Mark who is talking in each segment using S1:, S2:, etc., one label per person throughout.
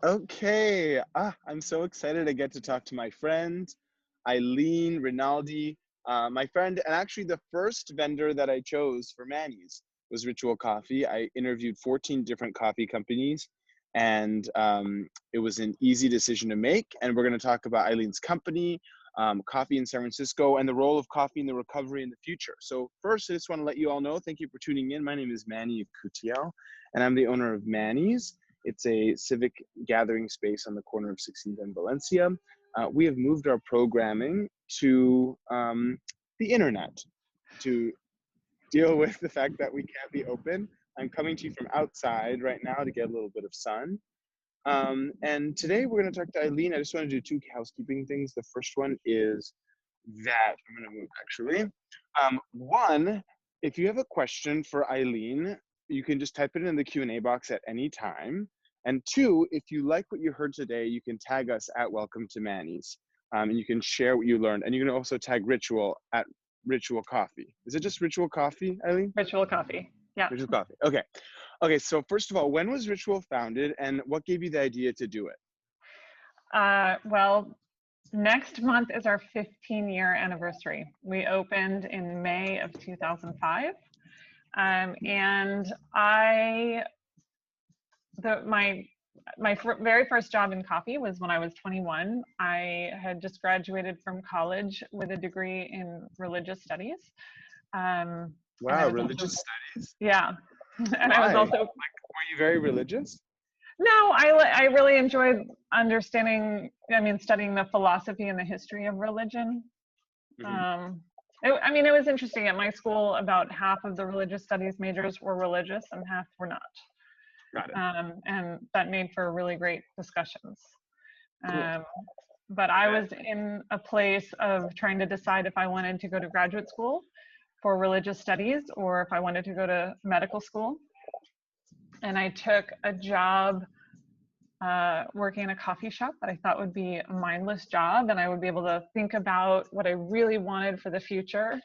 S1: Okay. I'm so excited to get to talk to my friend, Eileen Rinaldi. My friend, and actually the first vendor that I chose for Manny's was Ritual Coffee. I interviewed 14 different coffee companies, and it was an easy decision to make. And we're going to talk about Eileen's company, coffee in San Francisco, and the role of coffee in the recovery in the future. So first, I just want to let you all know, thank you for tuning in. My name is Manny Cutiel, and I'm the owner of Manny's. It's a civic gathering space on the corner of 16th and Valencia. We have moved our programming to the internet to deal with the fact that we can't be open. I'm coming to you from outside right now to get a little bit of sun. And today we're going to talk to Eileen. I just want to do two housekeeping things. The first one is that I'm going to move actually. One, if you have a question for Eileen, you can just type it in the Q&A box at any time. And two, if you like what you heard today, you can tag us at Welcome to Manny's. And you can share what you learned. And you can also tag Ritual at Ritual Coffee. Is it just Ritual Coffee, Eileen?
S2: Ritual Coffee. Yeah.
S1: Ritual Coffee. Okay. Okay. So first of all, when was Ritual founded, and what gave you the idea to do it?
S2: Well, next month is our 15-year anniversary. We opened in May of 2005, and my very first job in coffee was when I was 21. I had just graduated from college with a degree in religious studies.
S1: Wow, religious studies?
S2: Yeah. And
S1: Why?
S2: I was also...
S1: Were you very religious?
S2: No, I really enjoyed studying the philosophy and the history of religion.
S1: Mm-hmm.
S2: It was interesting. At my school, about half of the religious studies majors were religious and half were not.
S1: Got it.
S2: And that made for really great discussions.
S1: Cool.
S2: But I was in a place of trying to decide if I wanted to go to graduate school for religious studies or if I wanted to go to medical school. And I took a job working in a coffee shop that I thought would be a mindless job, and I would be able to think about what I really wanted for the future.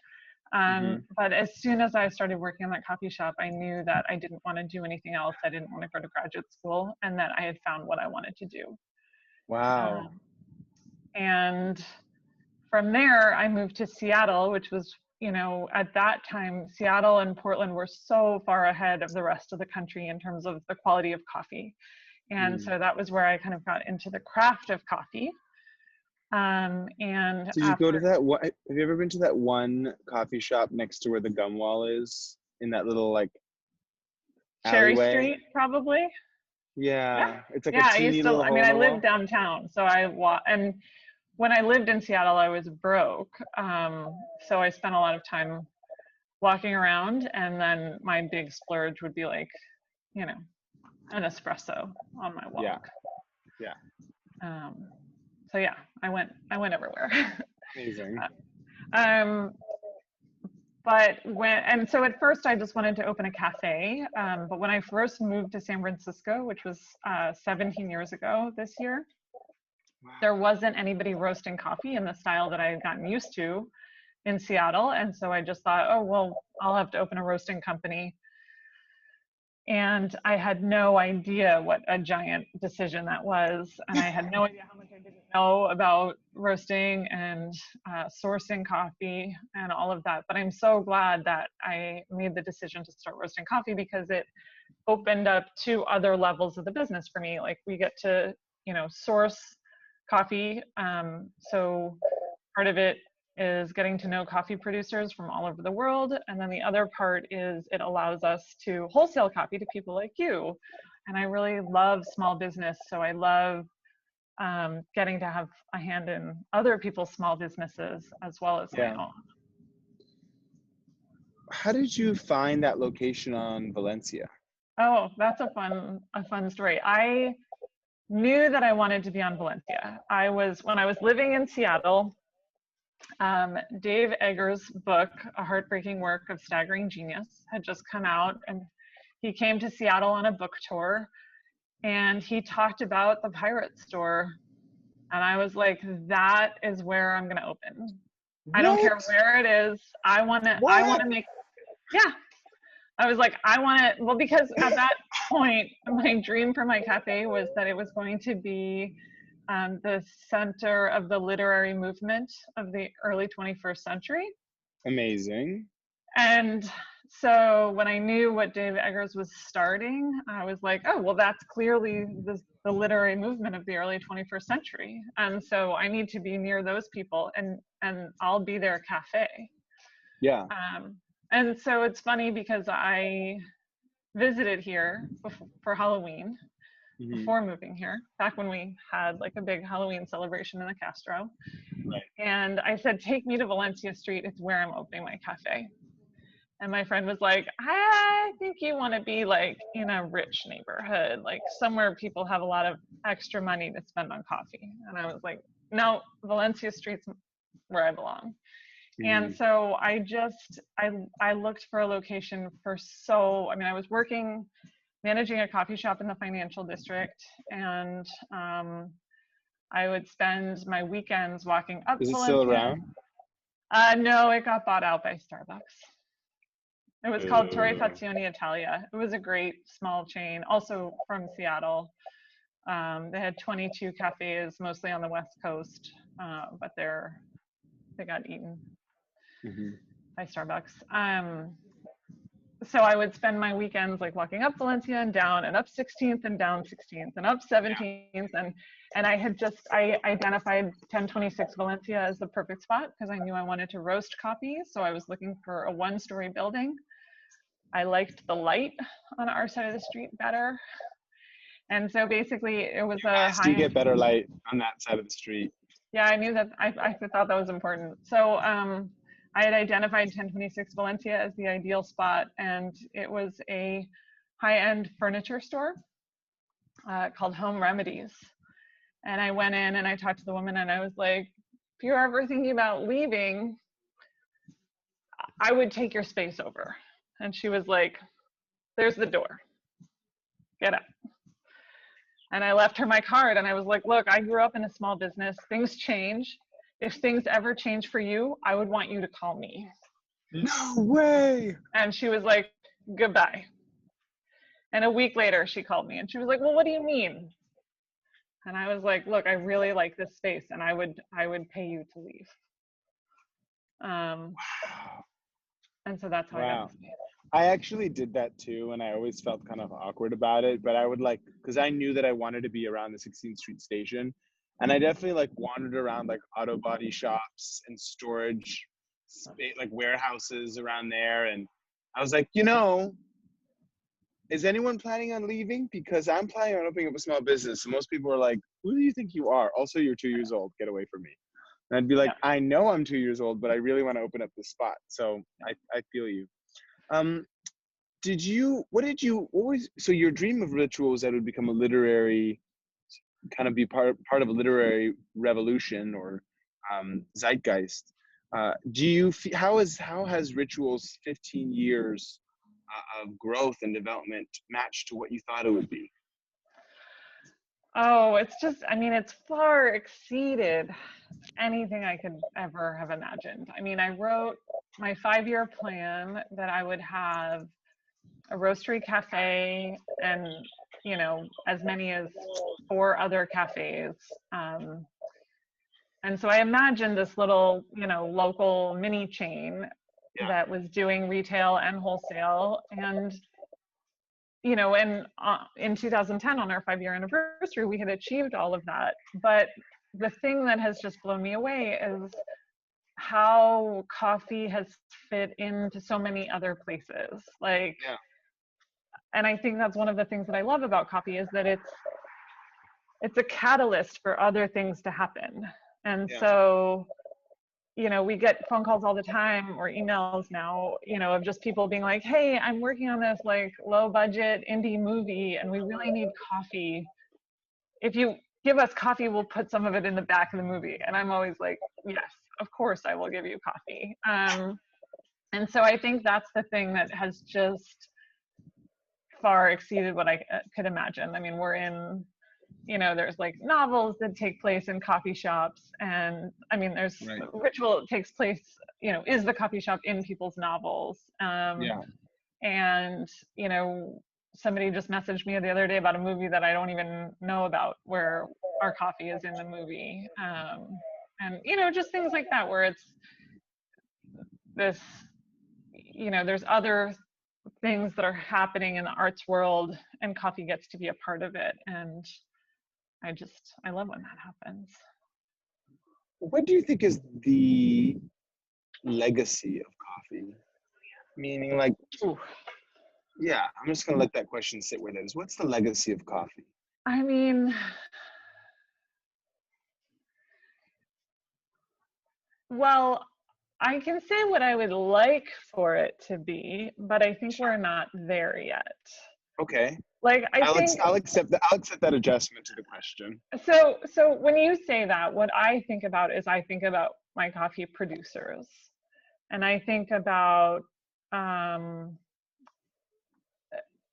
S2: But as soon as I started working in that coffee shop, I knew that I didn't want to do anything else. I didn't want to go to graduate school, and that I had found what I wanted to do.
S1: Wow.
S2: And from there, I moved to Seattle, which was, at that time, Seattle and Portland were so far ahead of the rest of the country in terms of the quality of coffee. And so that was where I kind of got into the craft of coffee. And
S1: did you go to that? Have you ever been to that one coffee shop next to where the gum wall is, in that little
S2: Cherry
S1: alleyway?
S2: Street, probably?
S1: Yeah. It's like
S2: yeah,
S1: a teeny little hole in
S2: I
S1: the
S2: lived
S1: wall.
S2: downtown, so and when I lived in Seattle, I was broke. So I spent a lot of time walking around, and then my big splurge would be like, an espresso on my walk.
S1: Yeah.
S2: So yeah, I went everywhere.
S1: Amazing.
S2: So at first I just wanted to open a cafe. But when I first moved to San Francisco, which was 17 years ago this year, there wasn't anybody roasting coffee in the style that I had gotten used to in Seattle. And so I just thought, oh, well, I'll have to open a roasting company. And I had no idea what a giant decision that was. And I had no idea how much I didn't know about roasting and sourcing coffee and all of that. But I'm so glad that I made the decision to start roasting coffee, because it opened up 2 other levels of the business for me. Like, we get to, source coffee. So part of it is getting to know coffee producers from all over the world. And then the other part is it allows us to wholesale coffee to people like you. And I really love small business. So I love getting to have a hand in other people's small businesses as well as my own.
S1: How did you find that location on Valencia?
S2: Oh, that's a fun story. I knew that I wanted to be on Valencia. When I was living in Seattle, Dave Eggers' book, A Heartbreaking Work of Staggering Genius, had just come out, and he came to Seattle on a book tour, and he talked about the Pirate Store, and I was like, that is where I'm going to open. What? I don't care where it is. I want to make, yeah. I was like, I want it. Well, because at that point, my dream for my cafe was that it was going to be the center of the literary movement of the early 21st century.
S1: Amazing.
S2: And so when I knew what Dave Eggers was starting, I was like, oh, well, that's clearly the literary movement of the early 21st century. And so I need to be near those people, and I'll be their cafe.
S1: Yeah.
S2: And so it's funny because I visited here for Halloween before moving here, back when we had like a big Halloween celebration in the Castro.
S1: Right.
S2: And I said, take me to Valencia Street. It's where I'm opening my cafe. And my friend was like, I think you want to be like in a rich neighborhood, like somewhere people have a lot of extra money to spend on coffee. And I was like, no, Valencia Street's where I belong. And so I looked for a location for I was managing a coffee shop in the financial district, and I would spend my weekends walking up.
S1: Is it still around?
S2: No, it got bought out by Starbucks. It was called Torrefazione Italia. It was a great small chain, also from Seattle. They had 22 cafes, mostly on the West Coast, but they got eaten by Starbucks. So I would spend my weekends like walking up Valencia and down, and up 16th and down 16th and up 17th, and I identified 1026 Valencia as the perfect spot because I knew I wanted to roast coffee. So I was looking for a one-story building. I liked the light on our side of the street better. And so basically it was
S1: You get better light on that side of the street.
S2: Yeah, I knew that. I thought that was important. So I had identified 1026 Valencia as the ideal spot, and it was a high-end furniture store called Home Remedies. And I went in and I talked to the woman, and I was like, if you're ever thinking about leaving, I would take your space over. And she was like, there's the door. Get up. And I left her my card, and I was like, look, I grew up in a small business. Things change. If things ever change for you, I would want you to call me.
S1: No way.
S2: And she was like, goodbye. And a week later, she called me, and she was like, well, what do you mean? And I was like, look, I really like this space, and I would pay you to leave. And so that's how I got the space.
S1: I actually did that too, and I always felt kind of awkward about it, but I would because I knew that I wanted to be around the 16th Street station, and I definitely wandered around auto body shops and storage, warehouses around there, and I was like, is anyone planning on leaving? Because I'm planning on opening up a small business, and most people are like, who do you think you are? Also, you're 2 years old, get away from me. And I'd be like, I know I'm 2 years old, but I really want to open up this spot, so I feel you. So your dream of Ritual was that it would become a literary, kind of be part of a literary revolution or zeitgeist. How has Ritual's 15 years of growth and development matched to what you thought it would be?
S2: Oh, it's far exceeded anything I could ever have imagined. I wrote my 5-year plan that I would have a roastery cafe and, as many as 4 other cafes. And so I imagined this little, local mini chain that was doing retail and wholesale. And, in 2010, on our 5-year anniversary, we had achieved all of that. But the thing that has just blown me away is how coffee has fit into so many other places. And I think that's one of the things that I love about coffee is that it's a catalyst for other things to happen. And so, we get phone calls all the time or emails now, of just people being like, hey, I'm working on this low budget indie movie and we really need coffee. If you give us coffee, we'll put some of it in the back of the movie. And I'm always like, yes, of course I will give you coffee. And so I think that's the thing that has just far exceeded what I could imagine. We're in, there's novels that take place in coffee shops, and there's Ritual takes place, is the coffee shop in people's novels. And, you know, somebody just messaged me the other day about a movie that I don't even know about where our coffee is in the movie. And, you know, just things like that where it's this, you know, there's other things that are happening in the arts world and coffee gets to be a part of it. And I love when that happens.
S1: What do you think is the legacy of coffee? Meaning, like,
S2: Ooh.
S1: yeah, I'm just gonna let that question sit where it is. What's the legacy of coffee?
S2: I mean, well, I can say what I would like for it to be, but I think we're not there yet.
S1: Okay,
S2: Like, I think
S1: I'll accept that. I'll accept that adjustment to the question.
S2: so when you say that, what I think about is I think about my coffee producers. And I think about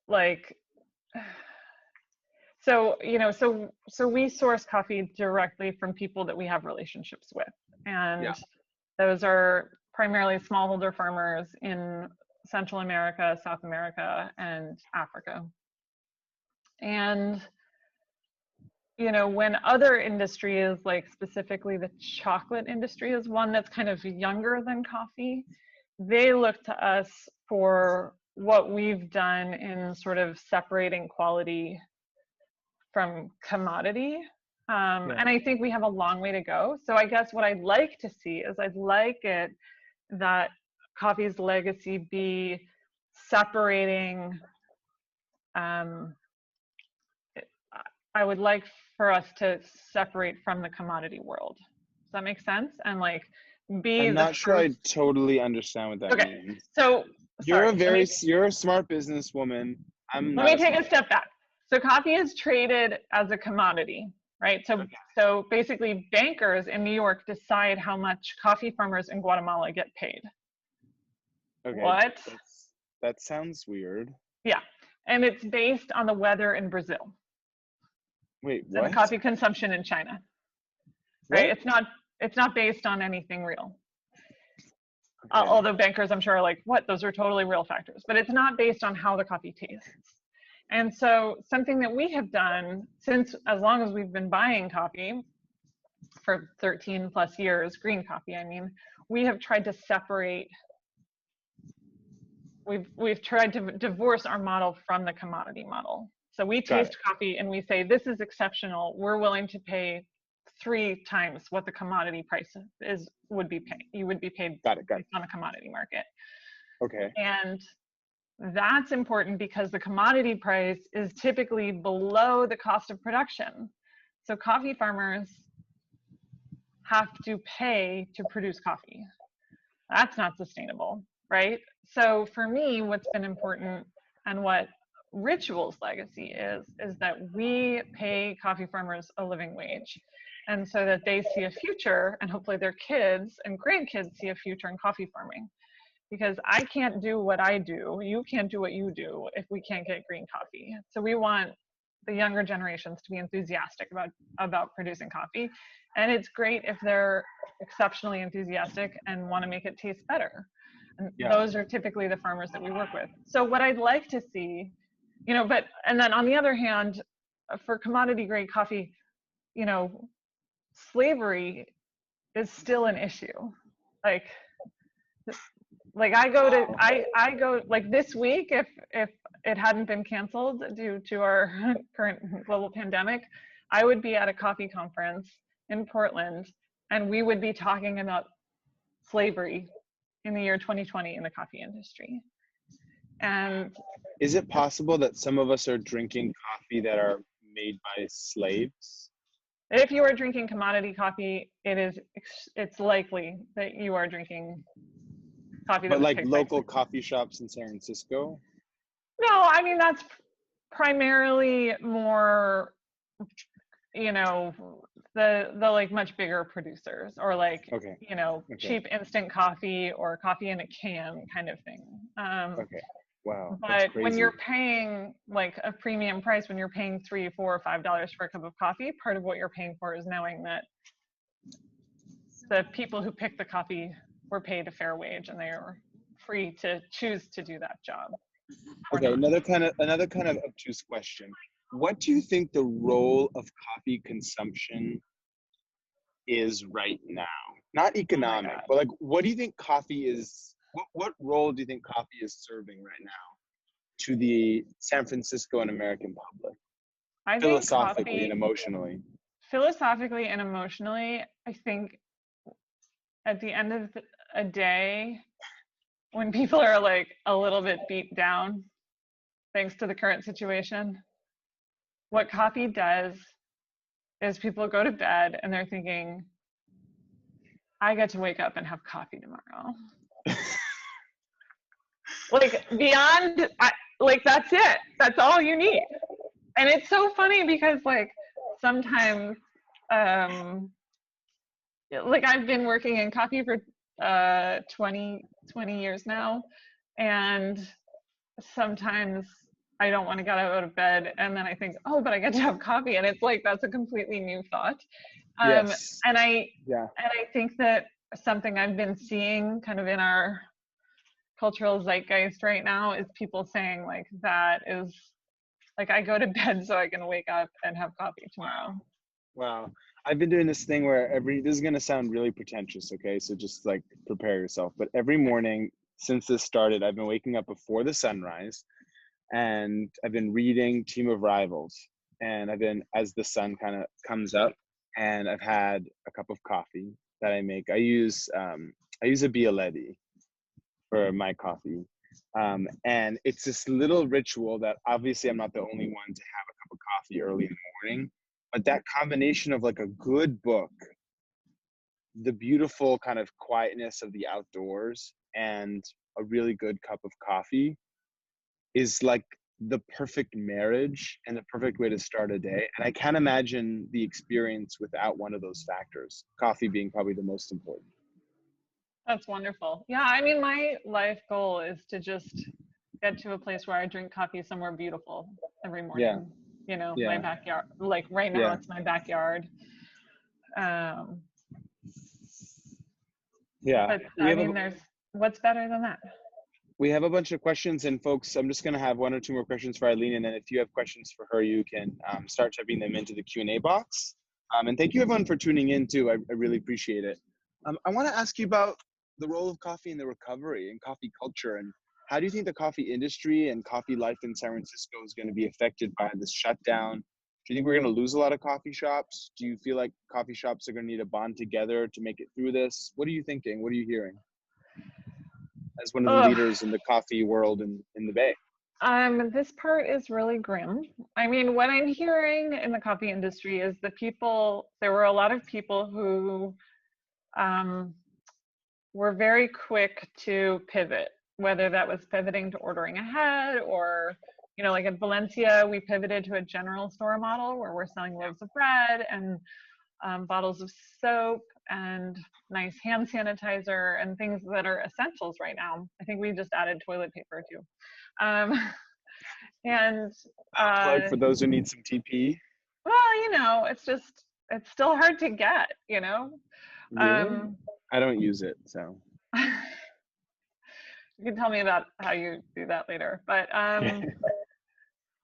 S2: like so, you know, so we source coffee directly from people that we have relationships with. And
S1: Yeah.
S2: those are primarily smallholder farmers in Central America, South America, and Africa. And, you know, when other industries, like specifically the chocolate industry is one that's kind of younger than coffee, they look to us for what we've done in sort of separating quality from commodity. And I think we have a long way to go. So I guess what I'd like to see is I'd like it that coffee's legacy be separating. I would like for us to separate from the commodity world. Does that make sense? And like be
S1: I'm
S2: the
S1: not sure I
S2: first.
S1: totally understand what that
S2: Okay,
S1: means.
S2: so sorry.
S1: You're a smart businesswoman. I'm
S2: Let
S1: not
S2: me
S1: a
S2: take
S1: smart.
S2: a step back. So coffee is traded as a commodity, right? So
S1: Okay.
S2: so basically bankers in New York decide how much coffee farmers in Guatemala get paid.
S1: Okay.
S2: What?
S1: That sounds weird.
S2: Yeah. And it's based on the weather in Brazil
S1: Wait,
S2: and the
S1: what?
S2: coffee consumption in China, right?
S1: What?
S2: It's not based on anything real.
S1: Okay.
S2: Although bankers, I'm sure, are like, what? Those are totally real factors. But it's not based on how the coffee tastes. And so something that we have done since as long as we've been buying coffee for 13 plus years, green coffee, I mean, we have tried to separate, we've tried to divorce our model from the commodity model. So we taste coffee and we say, this is exceptional. We're willing to pay 3 times what the commodity price would be paid. You would be paid
S1: Got it.
S2: based on a commodity market.
S1: Okay.
S2: And that's important because the commodity price is typically below the cost of production. So coffee farmers have to pay to produce coffee. That's not sustainable, right? So for me, what's been important and what Ritual's legacy is that we pay coffee farmers a living wage. And so that they see a future, and hopefully their kids and grandkids see a future in coffee farming. Because I can't do what I do, you can't do what you do if we can't get green coffee. So we want the younger generations to be enthusiastic about producing coffee. And it's great if they're exceptionally enthusiastic and want to make it taste better. And those are typically the farmers that we work with. So what I'd like to see, you know, and then on the other hand, for commodity grade coffee, you know, slavery is still an issue. Like I go like this week, if it hadn't been canceled due to our current global pandemic, I would be at a coffee conference in Portland and we would be talking about slavery in the year 2020 in the coffee industry. And
S1: is it possible that some of us are drinking coffee that are made by slaves?
S2: If you are drinking commodity coffee, it's likely that you are drinking coffee that
S1: But
S2: was
S1: like
S2: picked
S1: local coffee shops in San Francisco?
S2: No, I mean that's primarily more, you know, the like much bigger producers or like you know, cheap instant coffee or coffee in a can kind of thing.
S1: Okay. Wow.
S2: But when you're paying like a premium price, when you're paying $3, $4, or $5 for a cup of coffee, part of what you're paying for is knowing that the people who pick the coffee were paid a fair wage and they are free to choose to do that job. or
S1: Okay,
S2: not.
S1: another kind of obtuse question. What do you think the role of coffee consumption is right now? Not
S2: Oh my
S1: economic,
S2: God.
S1: but like, what do you think coffee is? What role do you think coffee is serving right now to the San Francisco and American public,
S2: I think
S1: philosophically and
S2: coffee,
S1: emotionally?
S2: philosophically and emotionally, I think at the end of a day, when people are like a little bit beat down, thanks to the current situation, what coffee does is people go to bed and they're thinking, I get to wake up and have coffee tomorrow. Like beyond, like that's it. That's all you need. And it's so funny because like sometimes, like I've been working in coffee for 20 years now, and sometimes I don't want to get out of bed, and then I think, oh, but I get to have coffee, and it's like that's a completely new thought.
S1: Yes.
S2: And I
S1: Yeah.
S2: think that something I've been seeing kind of in our cultural zeitgeist right now is people saying like that is like I go to bed so I can wake up and have coffee tomorrow.
S1: Wow. I've been doing this thing where this is going to sound really pretentious, okay? So just like prepare yourself. But every morning since this started, I've been waking up before the sunrise, and I've been reading Team of Rivals. And I've been, as the sun kind of comes up, and I've had a cup of coffee that I make. I use a Bialetti for my coffee. And it's this little ritual that obviously I'm not the only one to have a cup of coffee early in the morning, but that combination of like a good book, the beautiful kind of quietness of the outdoors, and a really good cup of coffee is like the perfect marriage and the perfect way to start a day. And I can't imagine the experience without one of those factors, coffee being probably the most important.
S2: That's wonderful. Yeah, I mean, my life goal is to just get to a place where I drink coffee somewhere beautiful every
S1: Yeah,
S2: morning. You know, my
S1: yeah,
S2: backyard. Like right now,
S1: yeah.
S2: it's my backyard. Um,
S1: Yeah,
S2: but I mean, there's what's better than that?
S1: we have a bunch of questions, and folks, I'm just going to have one or two more questions for Eileen, and then if you have questions for her, you can start typing them into the Q&A box. And thank you everyone for tuning in too. I really appreciate it. I want to ask you about the role of coffee in the recovery and coffee culture, and how do you think the coffee industry and coffee life in San Francisco is going to be affected by this shutdown? Do you think we're going to lose a lot of coffee shops? Do you feel like coffee shops are going to need to bond together to make it through this? What are you thinking? What are you hearing as one of the
S2: Ugh.
S1: leaders in the coffee world in the Bay?
S2: This part is really grim. I mean, what I'm hearing in the coffee industry is there were a lot of people who um, were very quick to pivot, whether that was pivoting to ordering ahead or, you know, like at Valencia, we pivoted to a general store model where we're selling loaves of bread and bottles of soap and nice hand sanitizer and things that are essentials right now. I think we just added toilet paper too. Um, and
S1: Plug for those who need some TP.
S2: well, you know, it's still hard to get, you know.
S1: Really?
S2: Um,
S1: I don't use it, so.
S2: you can tell me about how you do that later. But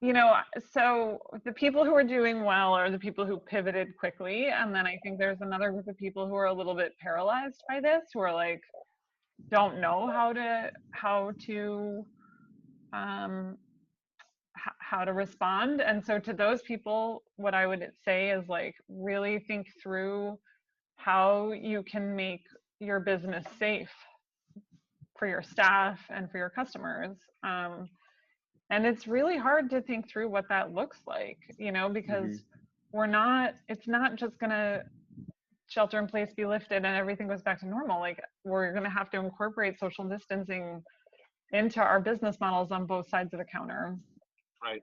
S2: you know, so the people who are doing well are the people who pivoted quickly, and then I think there's another group of people who are a little bit paralyzed by this, who are like don't know um, how to respond. And so to those people, what I would say is like really think through how you can make your business safe for your staff and for your customers. And it's really hard to think through what that looks like, you know, because it's not just gonna shelter in place be lifted and everything goes back to normal. Like we're gonna have to incorporate social distancing into our business models on both sides of the counter.
S1: Right.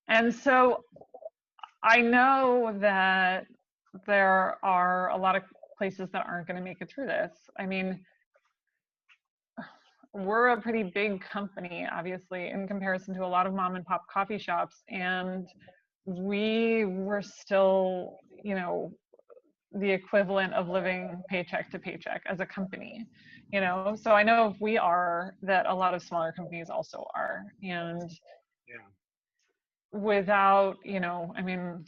S2: And so I know that there are a lot of places that aren't going to make it through this. I mean, we're a pretty big company, obviously, in comparison to a lot of mom and pop coffee shops. And we were still, you know, the equivalent of living paycheck to paycheck as a company. you know, so I know if we are, that a lot of smaller companies also are. And
S1: Yeah.
S2: without, you know, I mean,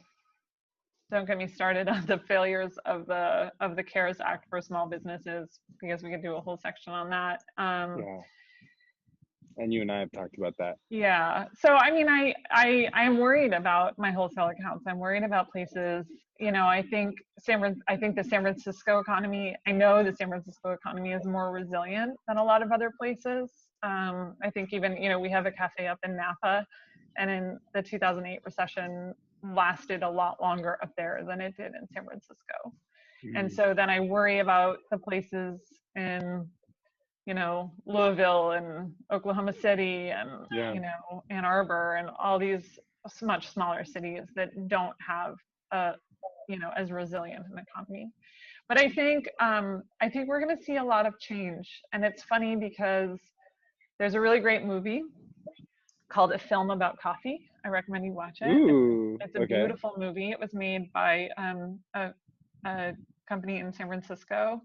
S2: don't get me started on the failures of the CARES Act for small businesses, because we could do a whole section on that.
S1: Yeah. And you and I have talked about that.
S2: Yeah. So I mean, I'm worried about my wholesale accounts. I'm worried about places. You know, I think the San Francisco economy. I know the San Francisco economy is more resilient than a lot of other places. I think even, you know, we have a cafe up in Napa, and in the 2008 recession lasted a lot longer up there than it did in San Francisco. And so then I worry about the places in, you know, Louisville and Oklahoma City and,
S1: Yeah.
S2: you know, Ann Arbor and all these much smaller cities that don't have a, you know, as resilient an economy. But I think we're going to see a lot of change. And it's funny because there's a really great movie called A Film About Coffee. I recommend you watch it.
S1: Ooh,
S2: It's a
S1: okay.
S2: beautiful movie. It was made by a company in San Francisco,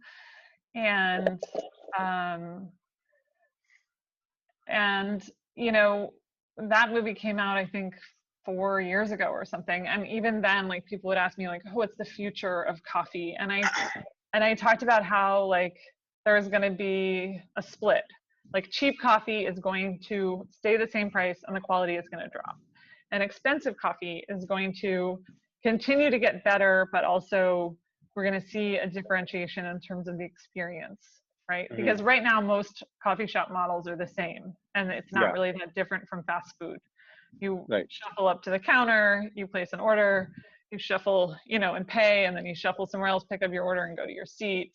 S2: and you know, that movie came out, I think, 4 years ago or something. And even then, like, people would ask me like, oh, what's the future of coffee? And I talked about how, like, there's going to be a split. Like, cheap coffee is going to stay the same price and the quality is going to drop. And expensive coffee is going to continue to get better, but also we're going to see a differentiation in terms of the experience, right?
S1: Mhm.
S2: Because right now, most coffee shop models are the same, and it's not
S1: Yeah.
S2: really that different from fast food. You
S1: Right.
S2: shuffle up to the counter, you place an order, you shuffle, you know, and pay, and then you shuffle somewhere else, pick up your order, and go to your seat.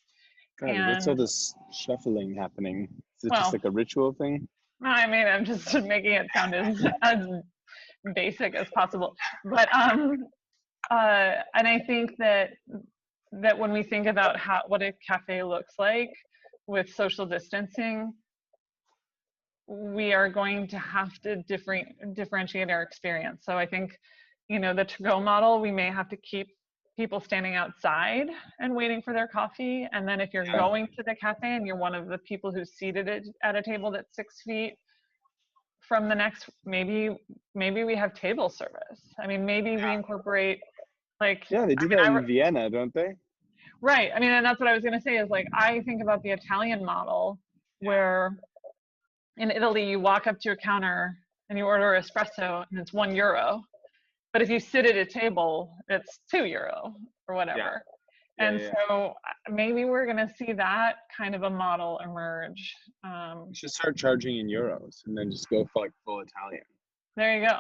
S1: God, what's all
S2: And
S1: this shuffling happening? Is it just
S2: well,
S1: like a ritual thing?
S2: I mean, I'm just making it sound as basic as possible. But and I think that when we think about what a cafe looks like with social distancing, we are going to have to differentiate our experience. So I think, you know, the to-go model, we may have to keep people standing outside and waiting for their coffee. And then if you're
S1: Yeah.
S2: going to the cafe and you're one of the people who's seated at a table that's 6 feet from the next, maybe we have table service. I mean, maybe we incorporate, like,
S1: Yeah, they do that in Vienna, don't they?
S2: right. I mean, and that's what I was going to say is, like, I think about the Italian model where in Italy you walk up to a counter and you order espresso and it's €1. But if you sit at a table, it's €2 or whatever.
S1: Yeah,
S2: And
S1: yeah.
S2: so maybe we're going to see that kind of a model emerge.
S1: You should start charging in euros and then just go for like full Italian.
S2: There you go.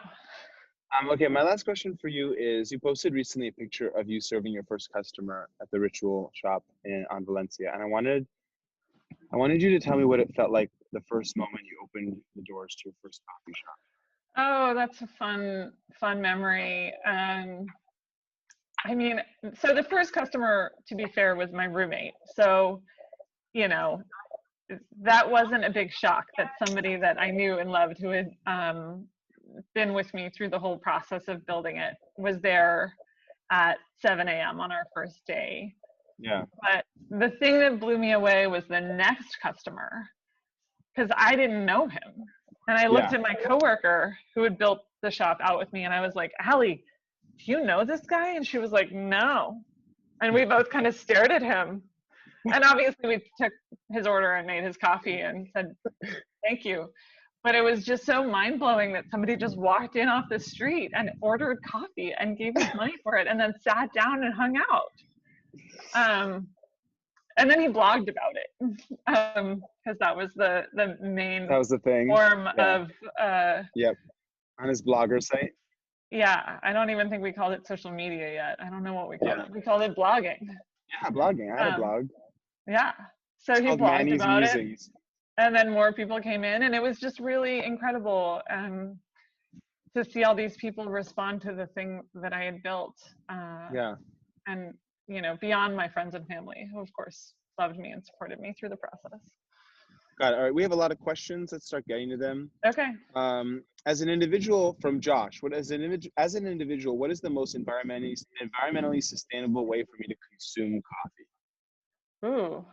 S1: Okay, my last question for you is, you posted recently a picture of you serving your first customer at the Ritual shop on Valencia, and I wanted you to tell me what it felt like the first moment you opened the doors to your first coffee shop.
S2: Oh, that's a fun memory. I mean, so the first customer, to be fair, was my roommate. So, you know, that wasn't a big shock that somebody that I knew and loved, who had been with me through the whole process of building it, was there at 7 a.m. on our first day.
S1: Yeah.
S2: But the thing that blew me away was the next customer, because I didn't know him. And I looked at my coworker who had built the shop out with me, and I was like, Allie, do you know this guy? And she was like, no. And we both kind of stared at him. And obviously we took his order and made his coffee and said, thank you. But it was just so mind-blowing that somebody just walked in off the street and ordered coffee and gave us money for it and then sat down and hung out. And then he blogged about it, because that was the main form of
S1: Yep, on his blogger site.
S2: Yeah, I don't even think we called it social media yet. I don't know what we called it. We called it blogging.
S1: Yeah, blogging. I had a blog.
S2: Yeah, so
S1: it's
S2: he blogged
S1: Manny's
S2: about
S1: Musings.
S2: it, and then more people came in, and it was just really incredible to see all these people respond to the thing that I had built. And, you know, beyond my friends and family, who of course loved me and supported me through the process.
S1: Got it. All right, we have a lot of questions. Let's start getting to them.
S2: Okay.
S1: As an individual, from Josh, as an individual, what is the most environmentally sustainable way for me to consume coffee?
S2: Ooh.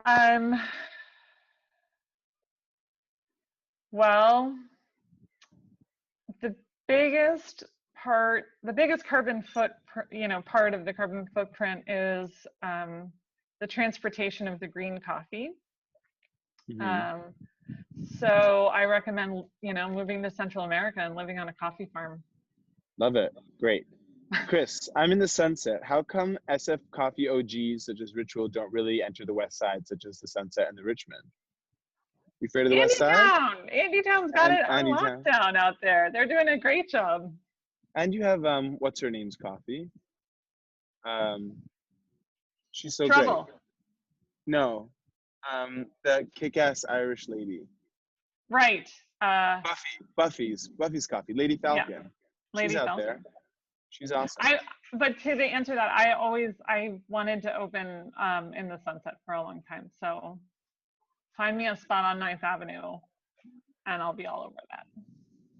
S2: Um, well, the the biggest carbon part of the carbon footprint is the transportation of the green coffee.
S1: Hmm.
S2: Um, so I recommend, moving to Central America and living on a coffee farm.
S1: Love it. Great. Chris, I'm in the Sunset. How come SF coffee OGs such as Ritual don't really enter the West Side, such as the Sunset and the Richmond? You afraid of the West Side?
S2: Andy Town's got it on
S1: Anytime.
S2: lockdown out there. They're doing a great job.
S1: And you have what's her name's coffee? Um, she's so great.
S2: Trouble.
S1: No, the kick-ass Irish lady.
S2: Right.
S1: Buffy's coffee. Lady
S2: Yeah,
S1: Falcon. She's
S2: Lady
S1: out there.
S2: Falcon.
S1: She's awesome.
S2: But to answer that, I wanted to open in the Sunset for a long time. So find me a spot on 9th Avenue and I'll be all over that.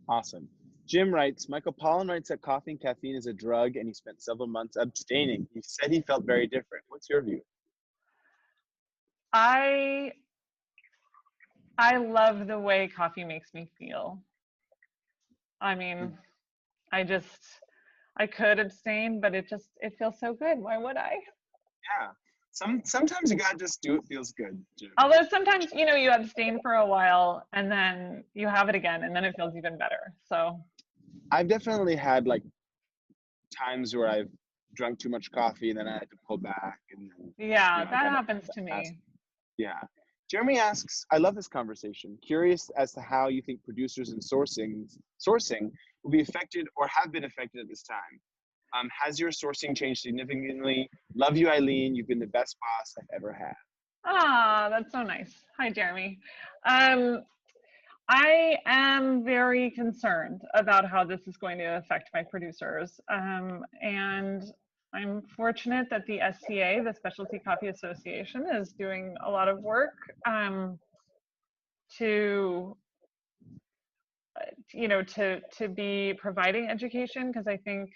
S1: Awesome. Jim writes, Michael Pollan writes that coffee and caffeine is a drug and he spent several months abstaining. He said he felt very different. What's your view?
S2: I love the way coffee makes me feel. I mean, I could abstain, but it feels so good. Why would I?
S1: Yeah. Sometimes you gotta just do it feels good, Jim.
S2: Although sometimes, you abstain for a while and then you have it again and then it feels even better. So
S1: I've definitely had like times where I've drunk too much coffee and then I had to pull back and then,
S2: yeah, that
S1: kind of
S2: happens to me.
S1: yeah. Jeremy asks, I love this conversation. Curious as to how you think producers and sourcing will be affected or have been affected at this time. Has your sourcing changed significantly? Love you, Eileen. You've been the best boss I've ever had.
S2: Ah, that's so nice. Hi, Jeremy. I am very concerned about how this is going to affect my producers. And I'm fortunate that the SCA, the Specialty Coffee Association, is doing a lot of work to be providing education, because I think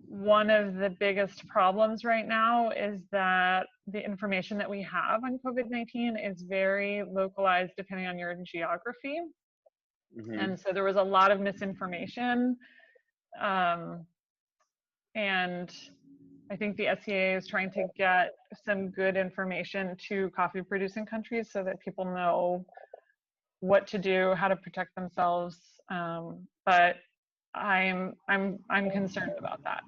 S2: one of the biggest problems right now is that the information that we have on COVID-19 is very localized depending on your geography.
S1: Mm-hmm.
S2: And so there was a lot of misinformation. And I think the SCA is trying to get some good information to coffee producing countries so that people know what to do, how to protect themselves. But I'm concerned about that.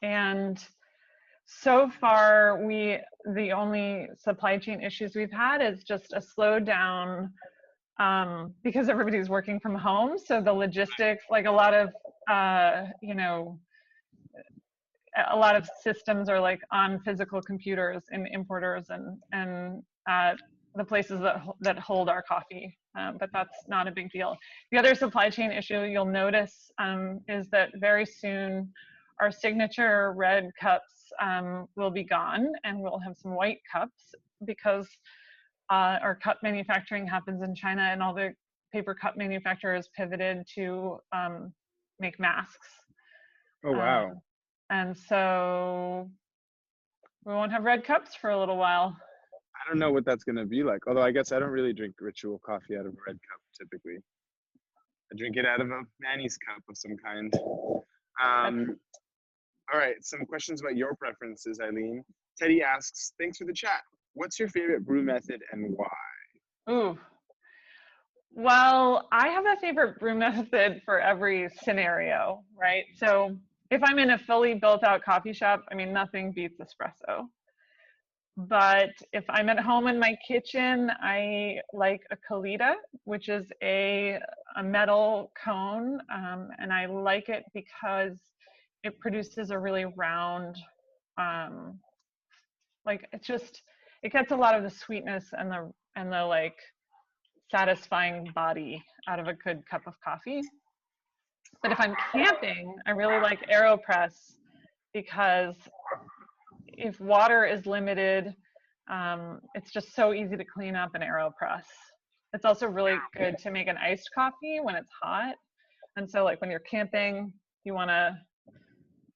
S2: And so far, the only supply chain issues we've had is just a slowdown because everybody's working from home. So the logistics, like a lot of systems are like on physical computers in importers and the places that hold our coffee, but that's not a big deal. The other supply chain issue you'll notice is that very soon our signature red cups will be gone and we'll have some white cups because our cup manufacturing happens in China and all the paper cup manufacturers pivoted to make masks.
S1: Oh, wow.
S2: And so we won't have red cups for a little while.
S1: I don't know what that's going to be like. Although I guess I don't really drink Ritual coffee out of a red cup typically. I drink it out of a Manny's cup of some kind. All right, some questions about your preferences, Eileen. Teddy asks, thanks for the chat. What's your favorite brew method and why?
S2: Ooh. Well, I have a favorite brew method for every scenario, right? So if I'm in a fully built out coffee shop, I mean, nothing beats espresso. But if I'm at home in my kitchen, I like a Kalita, which is a metal cone. And I like it because it produces a really round, like it gets a lot of the sweetness and the like satisfying body out of a good cup of coffee. But if I'm camping, I really like AeroPress because if water is limited, it's just so easy to clean up an AeroPress. It's also really good to make an iced coffee when it's hot. And so like when you're camping, you want to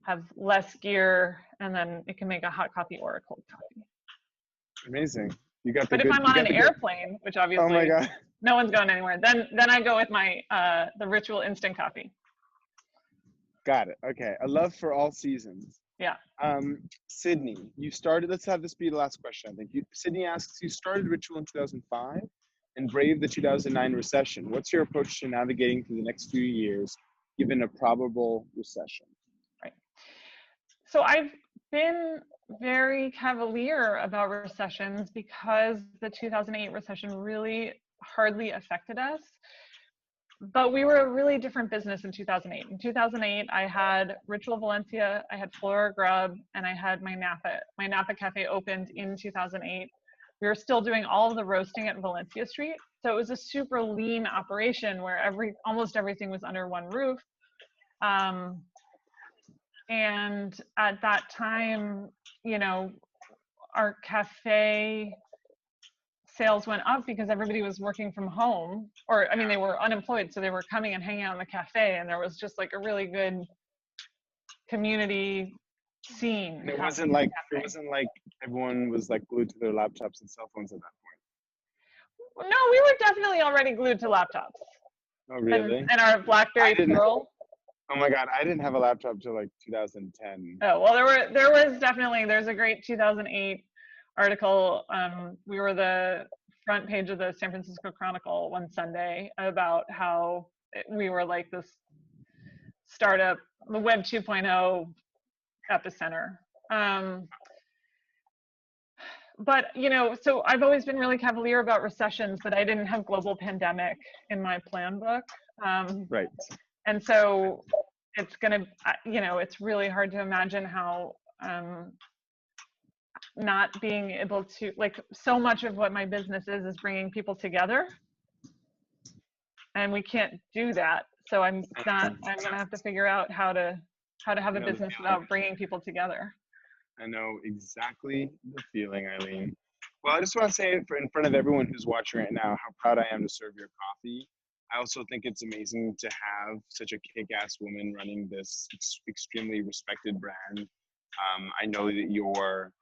S2: have less gear and then it can make a hot coffee or a cold coffee.
S1: Amazing. You got the
S2: But if
S1: good.
S2: I'm
S1: You
S2: on
S1: got
S2: an
S1: the good.
S2: airplane, which
S1: Oh my
S2: obviously
S1: God.
S2: no one's going anywhere, then I go with my the Ritual instant coffee.
S1: Got it. Okay. A love for all seasons.
S2: Yeah.
S1: Sydney, you started. Let's have this be the last question. I think Sydney asks, you started Ritual in 2005 and braved the 2009 recession. What's your approach to navigating through the next few years, given a probable recession?
S2: Right. So I've been very cavalier about recessions because the 2008 recession really hardly affected us. But we were a really different business in 2008. In 2008, I had Ritual Valencia, I had Flora Grub, and I had my Napa. My Napa Cafe opened in 2008. We were still doing all of the roasting at Valencia Street. So it was a super lean operation where almost everything was under one roof. And at that time, you know, our cafe sales went up because everybody was working from home, or I mean, they were unemployed, so they were coming and hanging out in the cafe, and there was just like a really good community scene.
S1: And it wasn't like everyone was like glued to their laptops and cell phones at that
S2: No, we were definitely already glued to laptops.
S1: point. Oh, really?
S2: And our BlackBerry Pearl.
S1: Oh my God, I didn't have a laptop till like 2010.
S2: Oh well, there's a great 2008 article. We were the front page of the San Francisco Chronicle one Sunday about how we were like this startup, the Web 2.0 epicenter. But you know, so I've always been really cavalier about recessions, but I didn't have global pandemic in my plan book.
S1: Right.
S2: And so it's gonna, you know, it's really hard to imagine how not being able to, like, so much of what my business is bringing people together, and we can't do that. So I'm gonna have to figure out how to have a business without bringing people together.
S1: I know exactly the feeling, Eileen. Well, I just want to say in front of everyone who's watching right now how proud I am to serve your coffee. I also think it's amazing to have such a kick-ass woman running this extremely respected brand. I know that your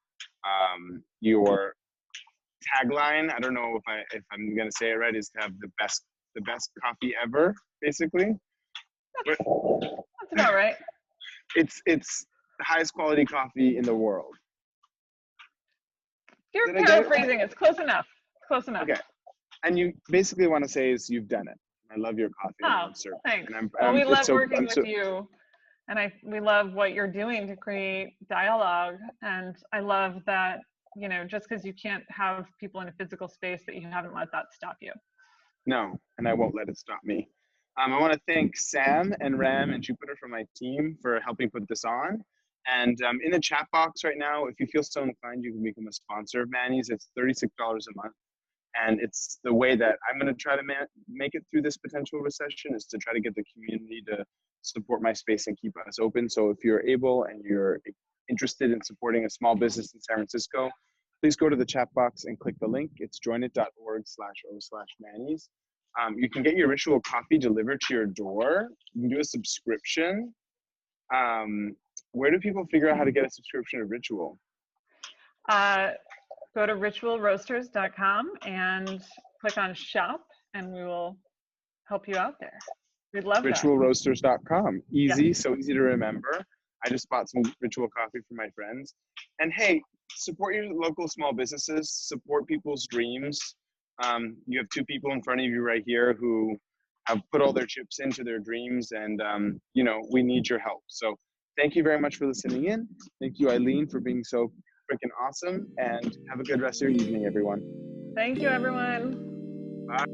S1: tagline, I don't know if I'm gonna say it right, is to have the best coffee ever, basically.
S2: That's about right.
S1: It's the highest quality coffee in the world.
S2: You're paraphrasing. It's close enough. Close enough.
S1: Okay. And you basically want to say is you've done it. I love your coffee.
S2: Oh, thanks. Well, we love working with you, and we love what you're doing to create dialogue. And I love that, you know, just because you can't have people in a physical space, that you haven't let that stop you.
S1: No, and I won't let it stop me. I want to thank Sam and Ram and Jupiter from my team for helping put this on. And in the chat box right now, if you feel so inclined, you can become a sponsor of Manny's. It's $36 a month. And it's the way that I'm going to try to make it through this potential recession, is to try to get the community to support my space and keep us open. So if you're able and you're interested in supporting a small business in San Francisco, please go to the chat box and click the link. It's joinit.org/o/Manny's. You can get your Ritual coffee delivered to your door. You can do a subscription. Where do people figure out how to get a subscription to Ritual?
S2: Go to ritualroasters.com and click on shop, and we will help you out there. We'd love
S1: Ritualroasters.com. Easy, so easy to remember. I just bought some Ritual coffee for my friends. And hey, support your local small businesses, support people's dreams. You have two people in front of you right here who have put all their chips into their dreams, and you know, we need your help. So thank you very much for listening in. Thank you, Eileen, for being so freaking awesome, and have a good rest of your evening, everyone.
S2: Thank you, everyone.
S1: Bye.